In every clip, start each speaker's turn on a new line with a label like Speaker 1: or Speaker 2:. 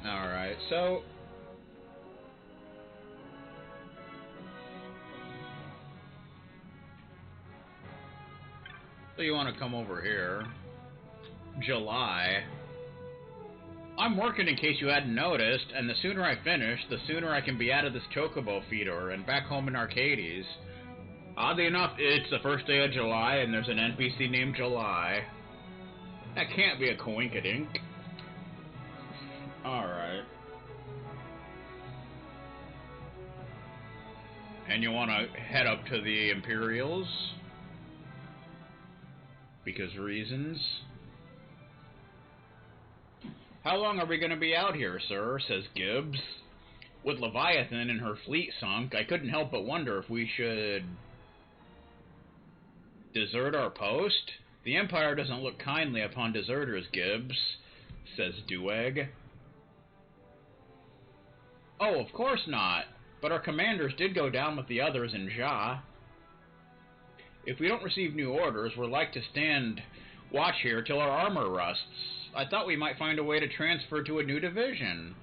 Speaker 1: Alright, so you want to come over here. July. I'm working in case you hadn't noticed, and the sooner I finish, the sooner I can be out of this chocobo feeder and back home in Arcades. Oddly enough, it's the first day of July, and there's an NPC named July. That can't be a coinkydink. Alright. And you want to head up to the Imperials? Because reasons. How long are we going to be out here, sir? Says Gibbs. With Leviathan and her fleet sunk, I couldn't help but wonder if we should desert our post? The Empire doesn't look kindly upon deserters, Gibbs, says Dueg. Oh, of course not. But our commanders did go down with the others in Ja. If we don't receive new orders, we're like to stand watch here till our armor rusts. I thought we might find a way to transfer to a new division.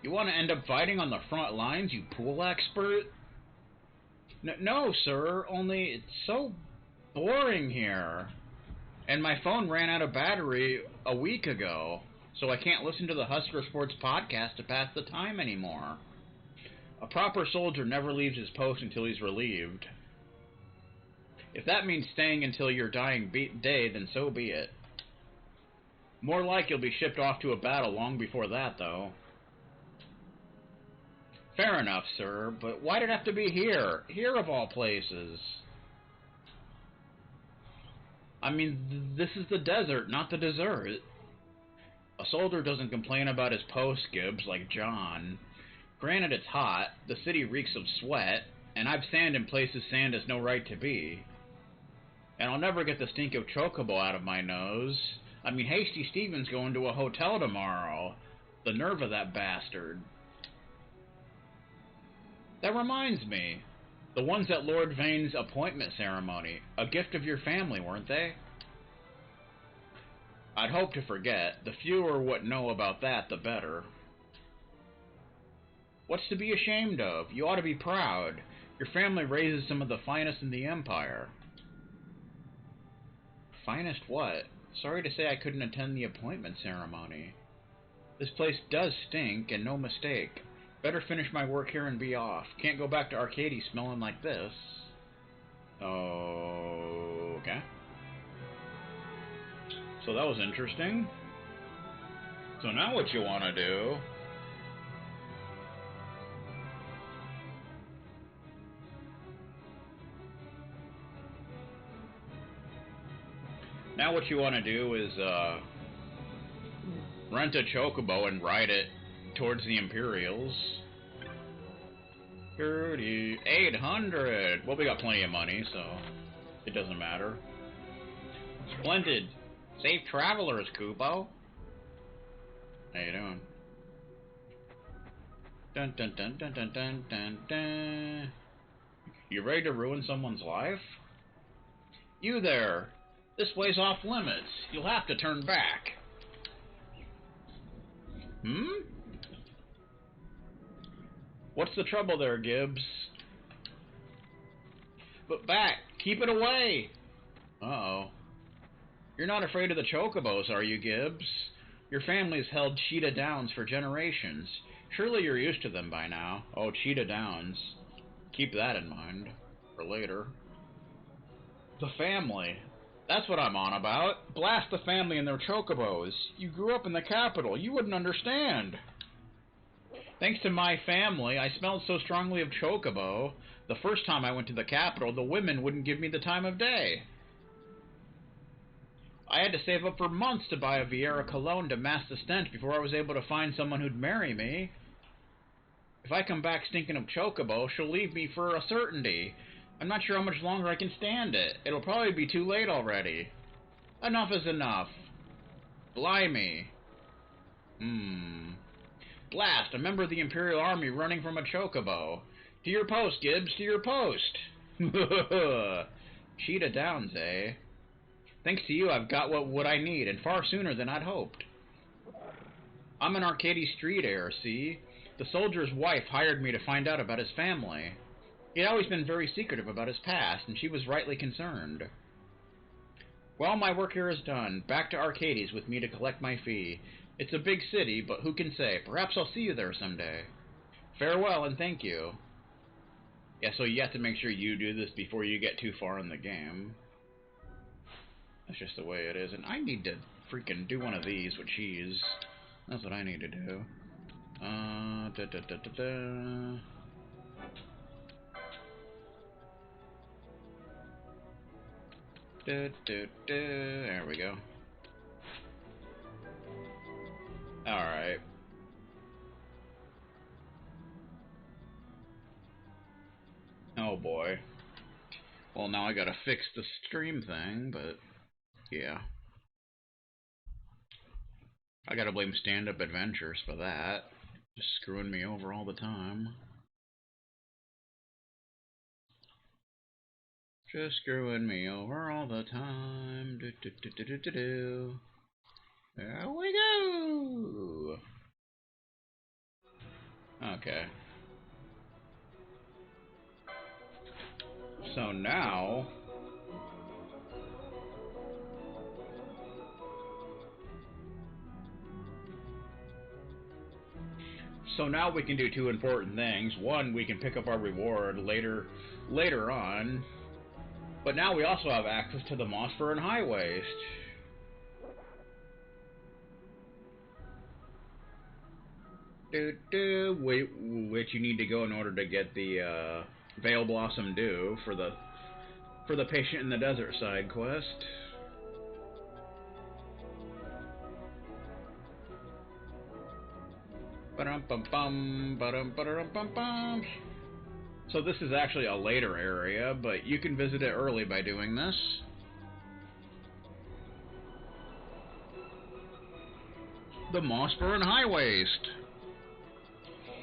Speaker 1: You want to end up fighting on the front lines, you pool expert? No, sir, only it's so boring here. And my phone ran out of battery a week ago, so I can't listen to the Husker Sports podcast to pass the time anymore. A proper soldier never leaves his post until he's relieved. If that means staying until your dying day, then so be it. More like you'll be shipped off to a battle long before that, though. Fair enough, sir, but why'd it have to be here? Here of all places. I mean, this is the desert, not the desert. A soldier doesn't complain about his post, Gibbs, like John. Granted, it's hot, the city reeks of sweat, and I've sand in places sand has no right to be. And I'll never get the stink of chocobo out of my nose. I mean, Hasty Stevens going to a hotel tomorrow. The nerve of that bastard. That reminds me. The ones at Lord Vane's appointment ceremony. A gift of your family, weren't they? I'd hope to forget. The fewer what know about that, the better. What's to be ashamed of? You ought to be proud. Your family raises some of the finest in the Empire. Finest what? Sorry to say I couldn't attend the appointment ceremony. This place does stink, and no mistake. Better finish my work here and be off. Can't go back to Arcady smelling like this. Okay. So that was interesting. So now what you want to do... Now what you want to do is rent a chocobo and ride it towards the Imperials. 800. Well, we got plenty of money, so it doesn't matter. Splendid. Safe travelers, Kubo. How you doing? Dun dun dun dun dun dun dun dun. You ready to ruin someone's life? You there. This way's off limits. You'll have to turn back. What's the trouble there, Gibbs? But back! Keep it away! Uh-oh. You're not afraid of the chocobos, are you, Gibbs? Your family's held Cheetah Downs for generations. Surely you're used to them by now. Oh, Cheetah Downs. Keep that in mind. For later. The family. That's what I'm on about. Blast the family and their chocobos. You grew up in the capital. You wouldn't understand. Thanks to my family, I smelled so strongly of chocobo. The first time I went to the capital, the women wouldn't give me the time of day. I had to save up for months to buy a Vieira cologne to mask the stench before I was able to find someone who'd marry me. If I come back stinking of chocobo, she'll leave me for a certainty. I'm not sure how much longer I can stand it. It'll probably be too late already. Enough is enough. Blimey. Blast, a member of the Imperial Army running from a chocobo. To your post, Gibbs, to your post. Cheetah Downs, eh? Thanks to you, I've got what I need, and far sooner than I'd hoped. I'm an Arcady street heir, see? The soldier's wife hired me to find out about his family. He'd always been very secretive about his past, and she was rightly concerned. Well, my work here is done. Back to Arcades with me to collect my fee. It's a big city, but who can say? Perhaps I'll see you there someday. Farewell, and thank you. Yeah, so you have to make sure you do this before you get too far in the game. That's just the way it is. And I need to freaking do one of these with cheese. That's what I need to do. There we go. Alright. Oh boy. Well, now I gotta fix the stream thing, but yeah. I gotta blame Stand Up Adventures for that. Just screwing me over all the time. Just screwing me over all the time. There we go! Okay. So now... So now we can do two important things. One, we can pick up our reward later on. But now we also have access to the Mosphoran Highwaste. Which you need to go in order to get the Veil Blossom Dew for the Patient in the Desert side quest. So this is actually a later area, but you can visit it early by doing this. The Mosphoran Highwaste.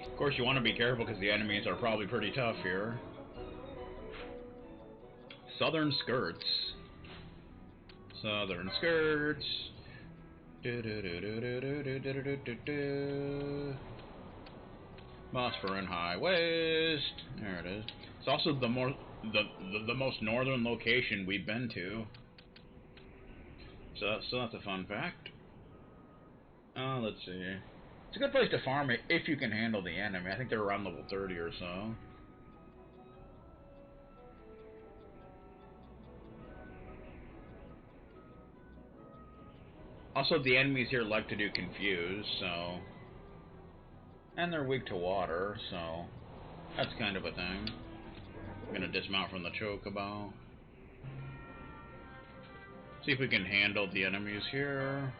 Speaker 1: Of course, you want to be careful because the enemies are probably pretty tough here. Southern Skirts. Southern Skirts. Mosphoran Highwaste. There it is. It's also the most northern location we've been to. So that's a fun fact. Let's see. It's a good place to farm it if you can handle the enemy. I think they're around level 30 or so. Also, the enemies here like to do confuse, so... And they're weak to water, so... That's kind of a thing. I'm gonna dismount from the chocobo. See if we can handle the enemies here.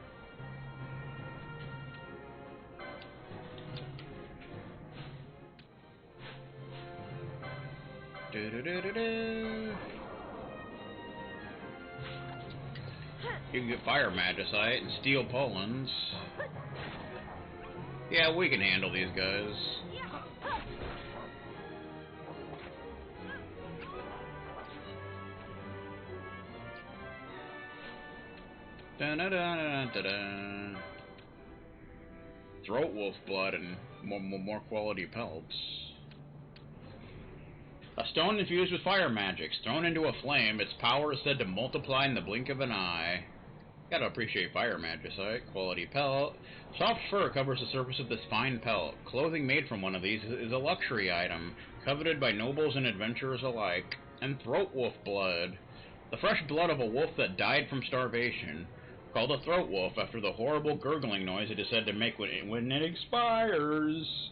Speaker 1: You can get Fire Magicite and Steel Pollens. Yeah, we can handle these guys. Throat wolf blood and more quality pelts. A stone infused with fire magics. Thrown into a flame, its power is said to multiply in the blink of an eye. Gotta appreciate Fire Magicite. Quality pelt. Soft fur covers the surface of this fine pelt. Clothing made from one of these is a luxury item, coveted by nobles and adventurers alike. And throat wolf blood. The fresh blood of a wolf that died from starvation. Called a throat wolf after the horrible gurgling noise it is said to make when it expires.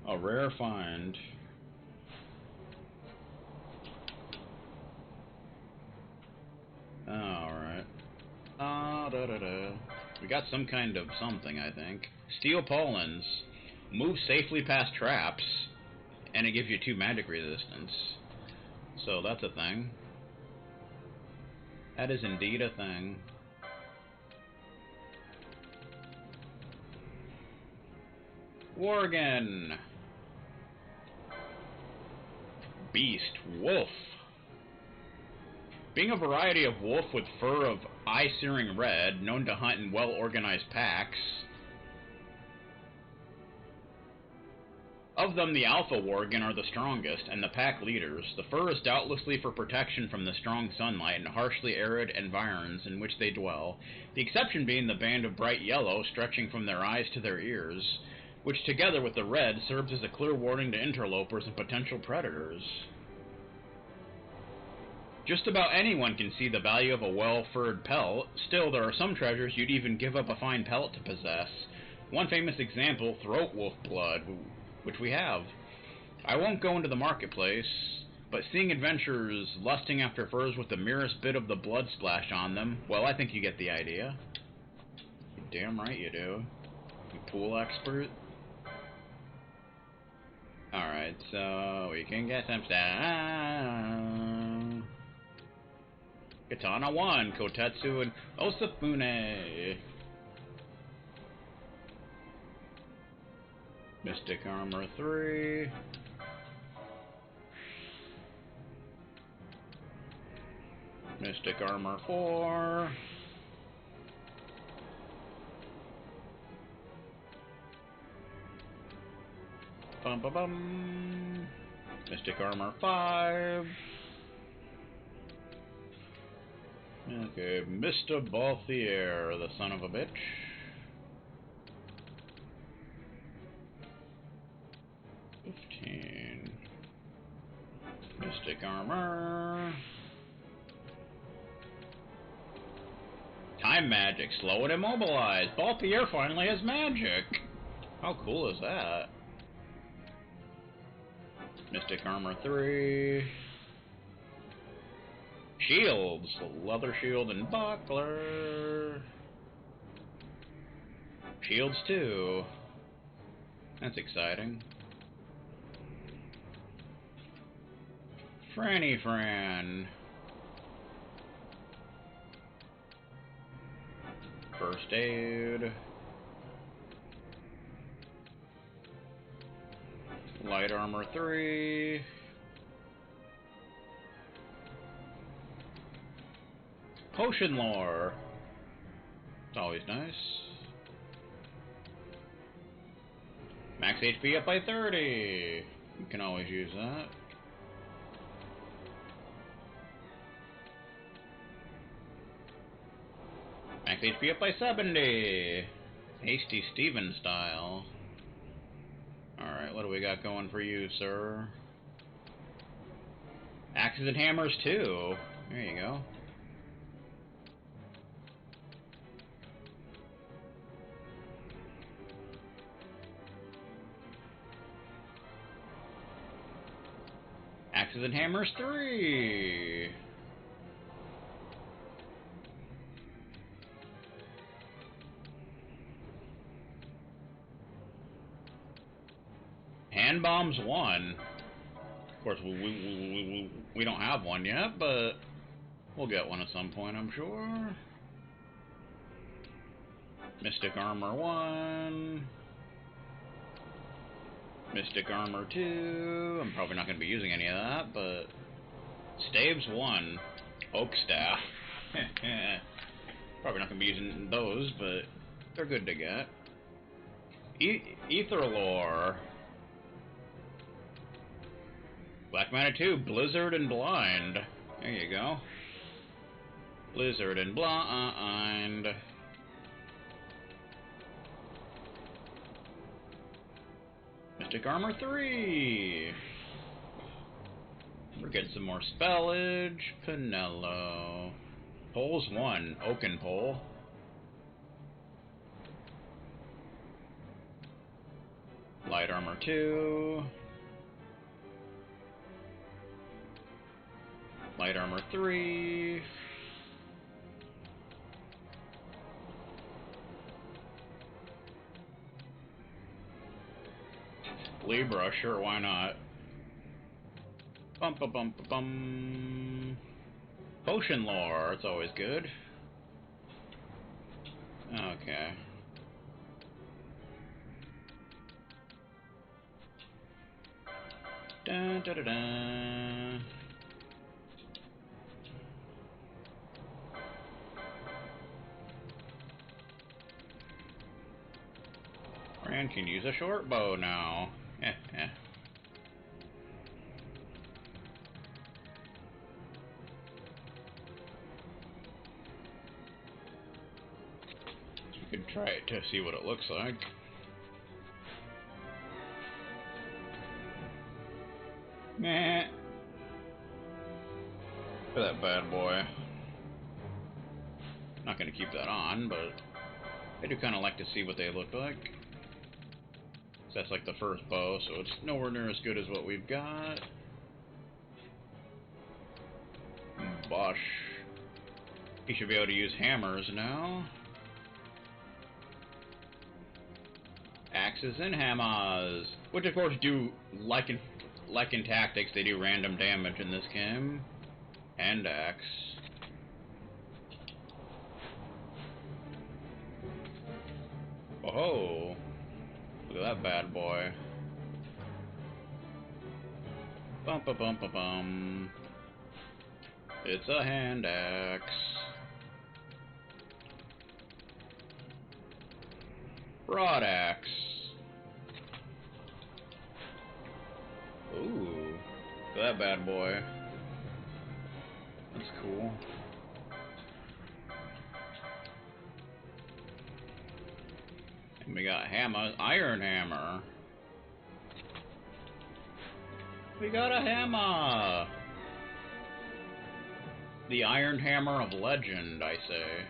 Speaker 1: A rare find. Alright. We got some kind of something, I think. Steel Pollens. Move safely past traps. And it gives you 2 magic resistance. So that's a thing. That is indeed a thing. Worgen. Beast. Wolf. Being a variety of wolf with fur of eye-searing red, known to hunt in well-organized packs. Of them, the alpha worgen are the strongest, and the pack leaders. The fur is doubtlessly for protection from the strong sunlight and harshly arid environs in which they dwell, the exception being the band of bright yellow stretching from their eyes to their ears, which together with the red serves as a clear warning to interlopers and potential predators. Just about anyone can see the value of a well-furred pelt. Still, there are some treasures you'd even give up a fine pelt to possess. One famous example, throat wolf blood, which we have. I won't go into the marketplace, but seeing adventurers lusting after furs with the merest bit of the blood splashed on them, well, I think you get the idea. Damn right you do. You pool expert. Alright, so we can get some stuff. Katana 1, Kotetsu, and Osafune. Mystic Armor 3. Mystic Armor 4. Bum bum bum. Mystic Armor 5. Okay, Mr. Balthier, the son of a bitch. Mystic Armor. Time Magic, slow and immobilize. Balthier finally has magic. How cool is that? Mystic Armor 3. Shields, leather shield and buckler. Shields 2. That's exciting. Franny Fran. First aid. Light armor 3. Potion lore. It's always nice. Max HP up by 30. You can always use that. Max HP up by 70. Hasty Steven style. Alright, what do we got going for you, sir? Axes and hammers too. There you go. Axes and hammers 3. Hand bombs 1. Of course, we don't have one yet, but we'll get one at some point, I'm sure. Mystic Armor 1. Mystic Armor 2. I'm probably not going to be using any of that, but Staves 1. Oak Staff. Probably not going to be using those, but they're good to get. Ether Lore. Black Mana 2, Blizzard and Blind. There you go. Blizzard and Blind. Mystic Armor 3. We're getting some more spellage. Pinello. Poles 1, Oaken Pole. Light Armor 2. Light Armor 3. Libra, sure, why not? Bum bum bum bum. Potion lore, it's always good. Okay. Dun, da, da, da. And can use a short bow now. You could try it to see what it looks like. Meh. Look at that bad boy. Not gonna keep that on, but I do kind of like to see what they look like. So that's like the first bow, so it's nowhere near as good as what we've got. Bosh. He should be able to use hammers now. Axes and hammers, which of course do, like in Tactics, they do random damage in this game. Hand axe. Oh, look at that bad boy. Bum ba bum ba bum. It's a hand axe. Broad axe. Ooh, look at that bad boy. That's cool. And we got hammer, iron hammer. We got a hammer. The Iron Hammer of Legend, I say.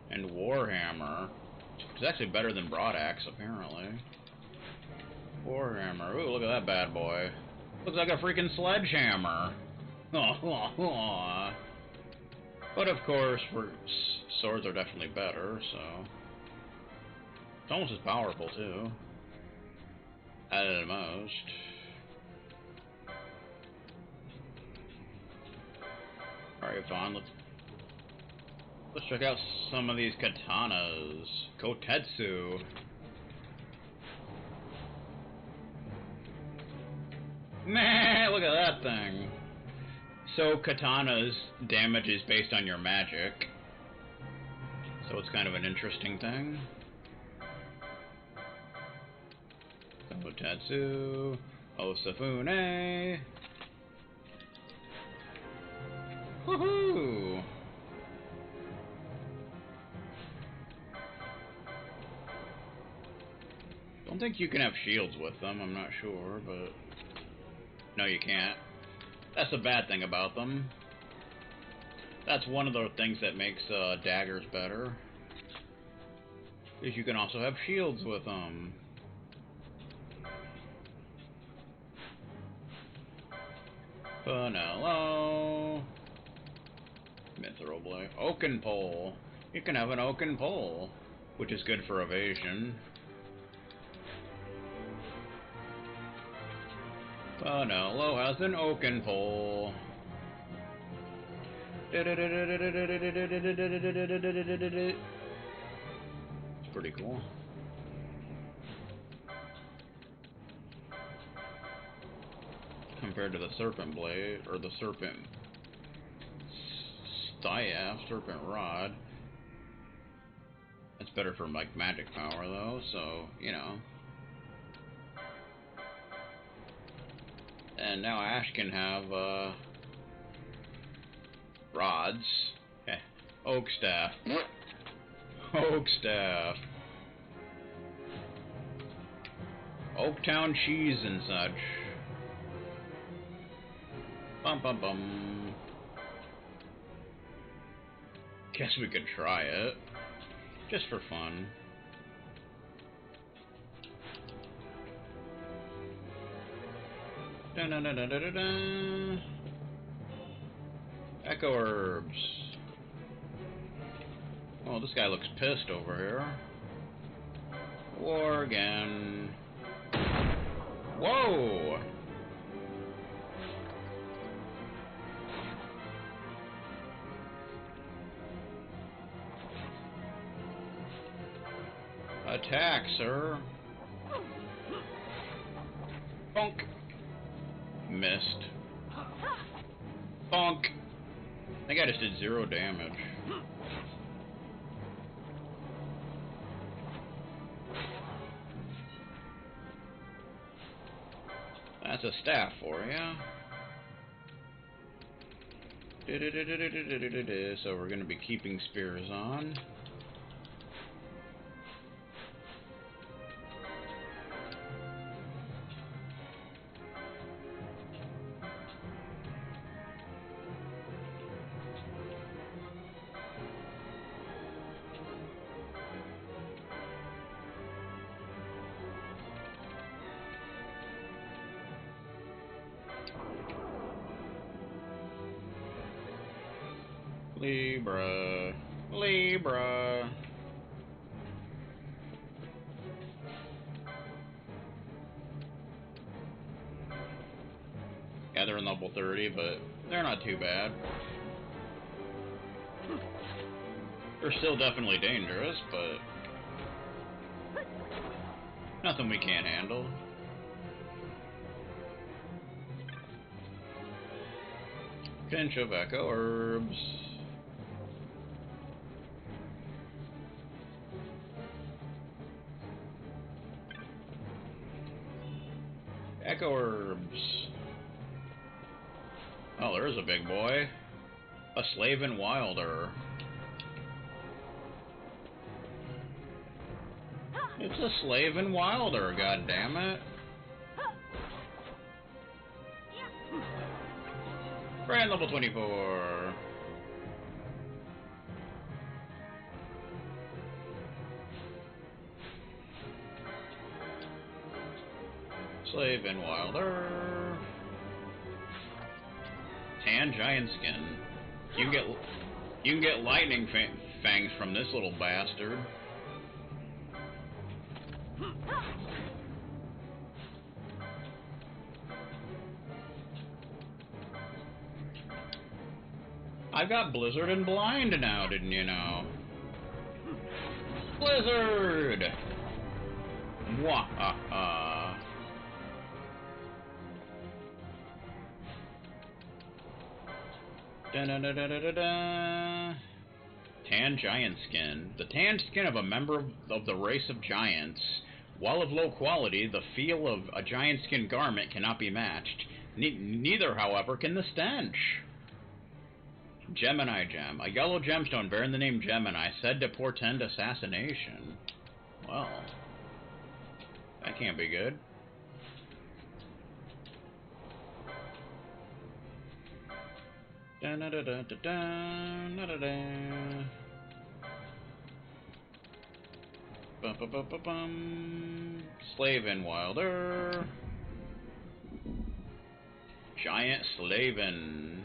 Speaker 1: And Warhammer. It's actually better than Broadaxe, apparently. Warhammer. Ooh, look at that bad boy. Looks like a freaking sledgehammer. But of course, swords are definitely better, so... It's almost as powerful, too. Almost. Alright, fine, let's check out some of these katanas. Kotetsu. Man, look at that thing. So katana's damage is based on your magic. So it's kind of an interesting thing. Kotetsu. Osafune. Woohoo! Don't think you can have shields with them, I'm not sure, but... No, you can't. That's the bad thing about them. That's one of the things that makes daggers better. Is you can also have shields with them. Panello. Mithril blade. Oaken pole. You can have an oaken pole, which is good for evasion. Panello has an oaken pole. It's pretty cool. Compared to the serpent blade, or the serpent staff, serpent rod. That's better for like magic power though, so you know. And now Ash can have rods. Oak staff. Oak staff. Oaktown cheese and such. Bum bum bum. Guess we could try it. Just for fun. Dun dun dun dun dun dun. Echo herbs. Oh, this guy looks pissed over here. War again. Whoa! Attack, sir. Bonk. Missed. Bonk. I think I just did 0 damage. That's a staff for you. So we're going to be keeping spears on. Libra. Libra. Yeah, they're in level 30, but they're not too bad. They're still definitely dangerous, but nothing we can't handle. Pinch of echo herbs. Echo herbs. Oh, there's a big boy. A Slaven Wilder. It's a Slaven Wilder, goddammit. Brand level 24. Slaven Wilder. Tan giant skin. You can get lightning fangs from this little bastard. I've got Blizzard and Blind now, didn't you know? Blizzard! Mwahaha. Da-da-da-da-da-da. Tan giant skin. The tanned skin of a member of the race of giants. While of low quality, the feel of a giant skin garment cannot be matched. Neither, however, can the stench. Gemini gem. A yellow gemstone bearing the name Gemini, said to portend assassination. Well, that can't be good. Slaven Wilder. Giant Slaven.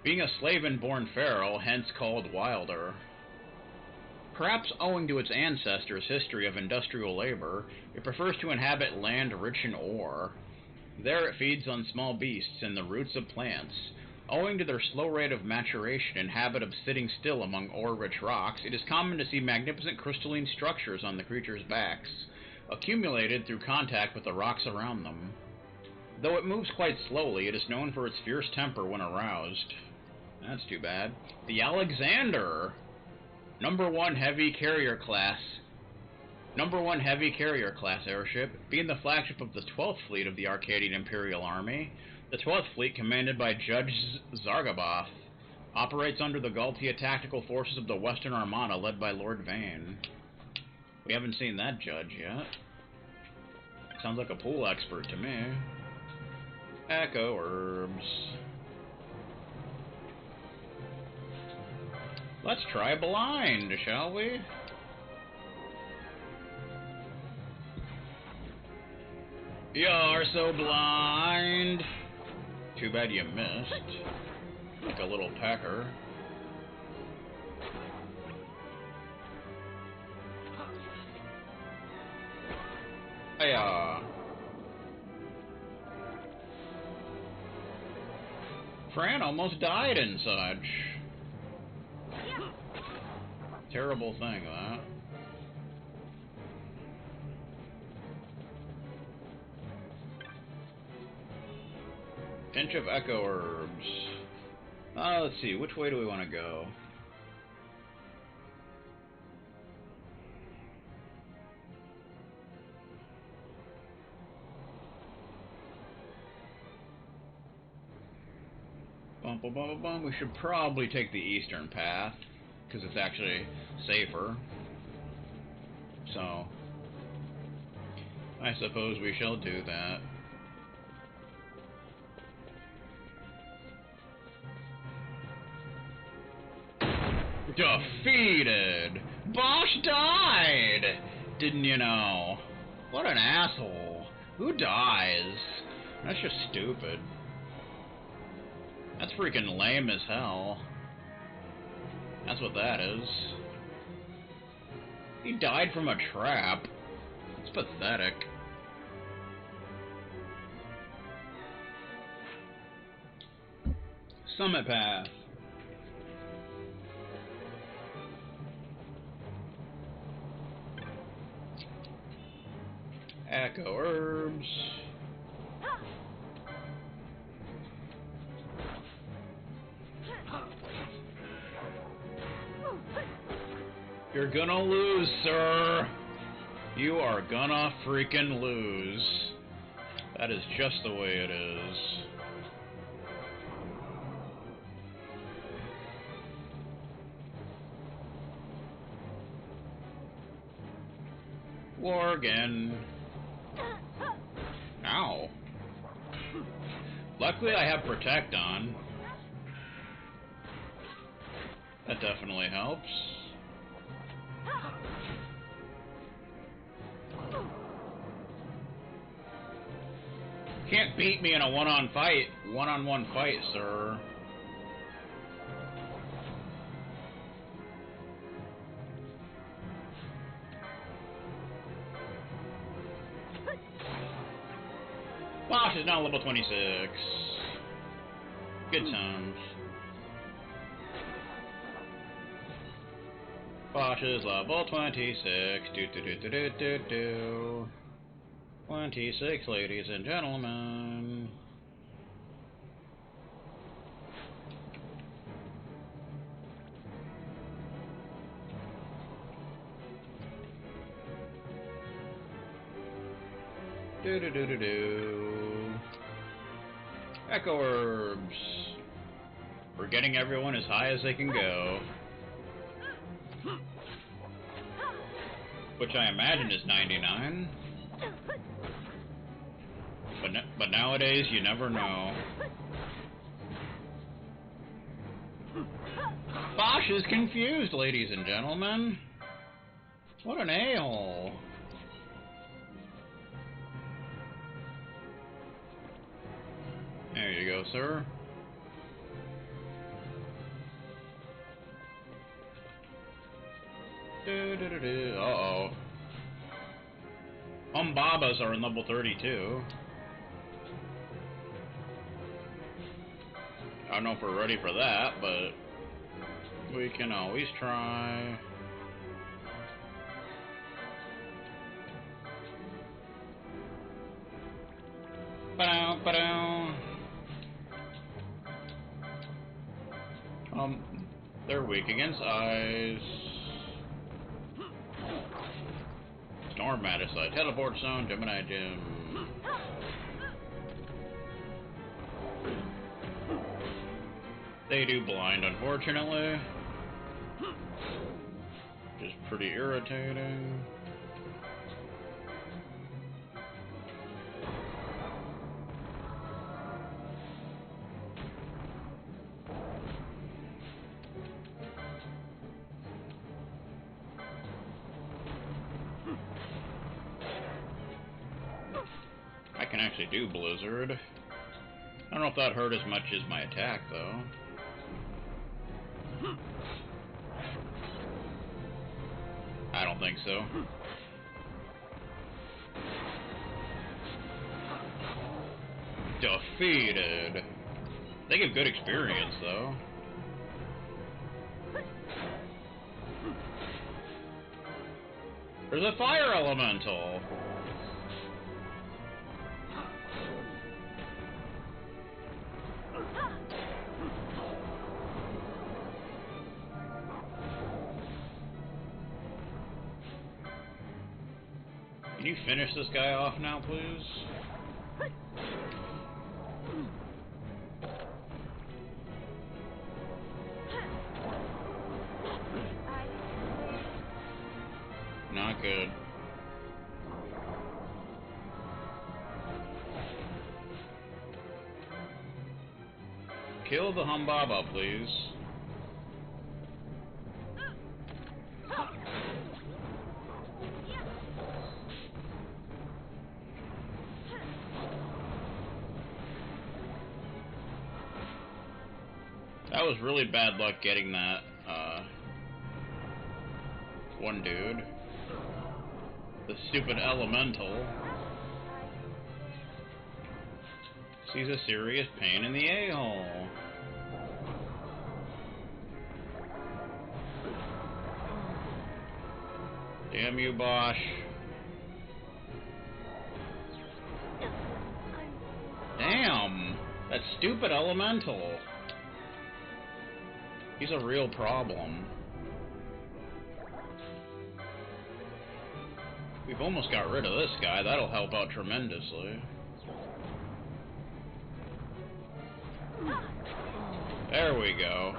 Speaker 1: Being a Slaven-born pharaoh, hence called Wilder. Perhaps owing to its ancestors' history of industrial labor, it prefers to inhabit land rich in ore. There it feeds on small beasts and the roots of plants. Owing to their slow rate of maturation and habit of sitting still among ore-rich rocks, it is common to see magnificent crystalline structures on the creatures' backs, accumulated through contact with the rocks around them. Though it moves quite slowly, it is known for its fierce temper when aroused. That's too bad. The Alexander! Number 1 heavy carrier class airship, being the flagship of the 12th Fleet of the Arcadian Imperial Army. The 12th Fleet, commanded by Judge Zargaboth, operates under the Galtia Tactical Forces of the Western Armada, led by Lord Vane. We haven't seen that Judge yet. Sounds like a pool expert to me. Echo herbs. Let's try blind, shall we? You're so blind. Too bad you missed. Like a little pecker. Hiya. Fran almost died and such. Terrible thing, that. Pinch of echo herbs. Let's see, which way do we want to go? We should probably take the eastern path, because it's actually safer. So, I suppose we shall do that. Defeated! Bosch died! Didn't you know? What an asshole. Who dies? That's just stupid. That's freaking lame as hell. That's what that is. He died from a trap. It's pathetic. Summit Path. Echo Herbs. You're gonna lose, sir. You are gonna freaking lose. That is just the way it is. Worgen. Ow. Luckily I have Protect on. That definitely helps. Can't beat me in a one-on-one fight, sir. Bosch is now level 26. Good times. Bosch is level 26. 26, ladies and gentlemen. Echo Herbs. We're getting everyone as high as they can go. Which I imagine is 99. But nowadays, you never know. Bosch is confused, ladies and gentlemen. What an a-hole. There you go, sir. Uh-oh. Babas are in level 32. I don't know if we're ready for that, but we can always try. Ba-dow, ba-dow. They're weak against ice. Storm Maticide, Teleport Zone, Gemini Gym. They do blind, unfortunately. Which is pretty irritating. I can actually do Blizzard. I don't know if that hurt as much as my attack, though. I don't think so. Defeated. They give good experience, though. There's a fire elemental. Can you finish this guy off now, please? Not good. Kill the Humbaba, please. That was really bad luck getting that, one dude. The stupid elemental. He's a serious pain in the a-hole. Damn you, Bosch. Damn! That stupid elemental. He's a real problem. We've almost got rid of this guy. That'll help out tremendously. There we go.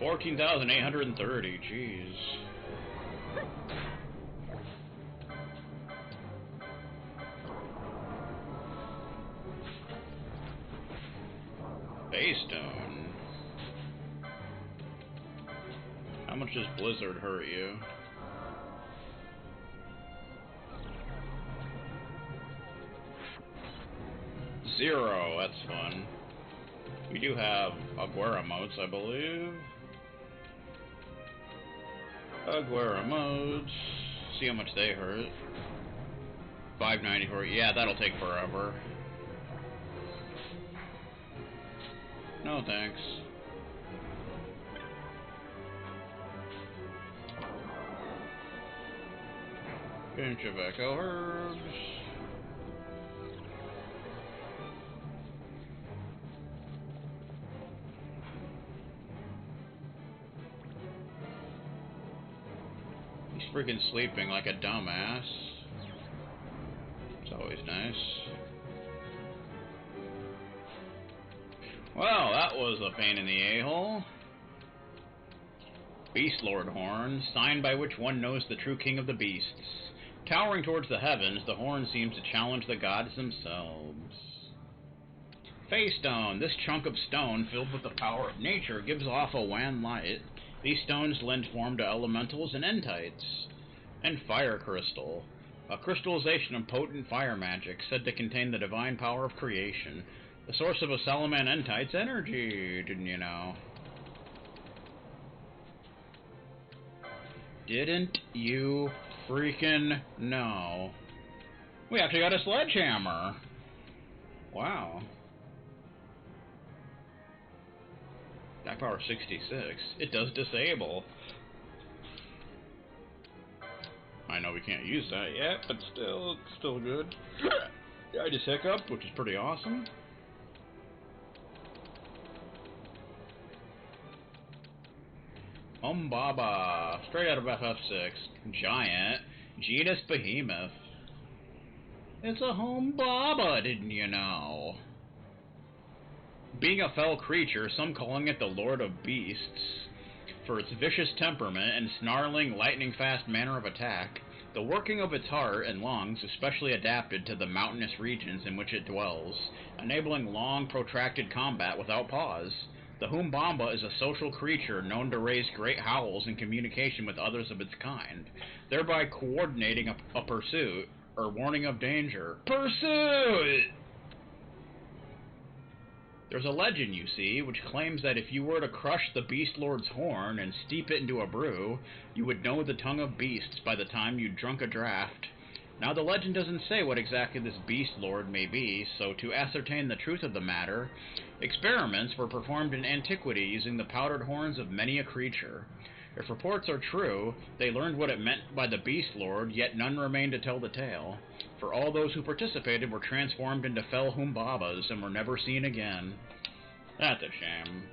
Speaker 1: $14,830. Jeez. Baystone. How much does Blizzard hurt you? Zero. That's fun. We do have Aguera modes, I believe. Aguera modes. See how much they hurt. 594. Yeah, that'll take forever. No thanks. Pinch of Echo Herbs. He's freaking sleeping like a dumbass. It's always nice. Well, that was a pain in the a-hole. Beast Lord Horn, sign by which one knows the true king of the beasts. Towering towards the heavens, the horn seems to challenge the gods themselves. Faystone, this chunk of stone filled with the power of nature gives off a wan light. These stones lend form to elementals and entites. And Fire Crystal, a crystallization of potent fire magic said to contain the divine power of creation. The source of a Salaman entite's energy, didn't you know? Didn't you freaking know? We actually got a sledgehammer. Wow. Attack power 66. It does disable. I know we can't use that yet, but still, it's still good. I just hiccuped, which is pretty awesome. Humbaba, straight out of FF6. Giant, genus Behemoth. It's a Humbaba, didn't you know? Being a fell creature, some calling it the Lord of Beasts, for its vicious temperament and snarling, lightning-fast manner of attack, the working of its heart and lungs especially adapted to the mountainous regions in which it dwells, enabling long, protracted combat without pause. The Humbaba is a social creature known to raise great howls in communication with others of its kind, thereby coordinating a pursuit, or warning of danger. Pursuit! There's a legend, you see, which claims that if you were to crush the Beast Lord's horn and steep it into a brew, you would know the tongue of beasts by the time you'd drunk a draft. Now, the legend doesn't say what exactly this Beast Lord may be, so to ascertain the truth of the matter, experiments were performed in antiquity using the powdered horns of many a creature. If reports are true, they learned what it meant by the Beast Lord, yet none remained to tell the tale. For all those who participated were transformed into fell Humbabas and were never seen again. That's a shame.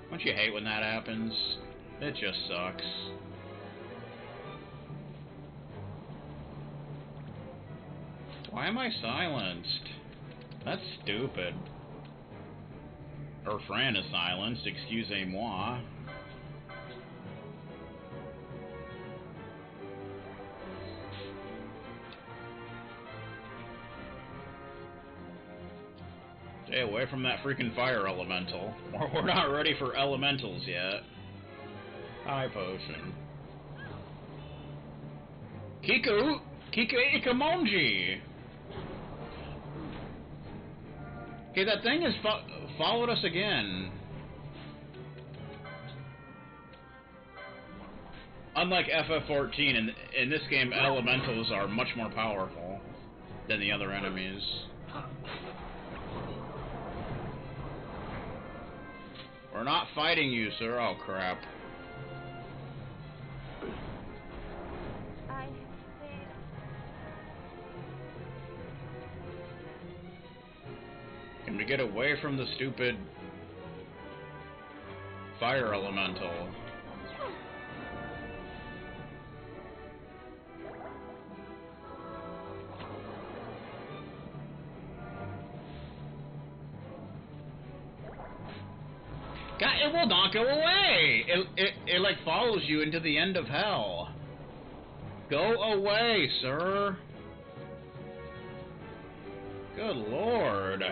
Speaker 1: Don't you hate when that happens? It just sucks. Why am I silenced? That's stupid. Or Fran is silenced, excusez-moi. Stay away from that freaking fire elemental. We're not ready for elementals yet. High potion. Kiku Ikamonji! Okay, that thing has followed us again. Unlike FF14, in this game, elementals are much more powerful than the other enemies. We're not fighting you, sir. Oh, crap. Can we get away from the stupid fire elemental? God, it will not go away! It like follows you into the end of hell. Go away, sir. Good lord.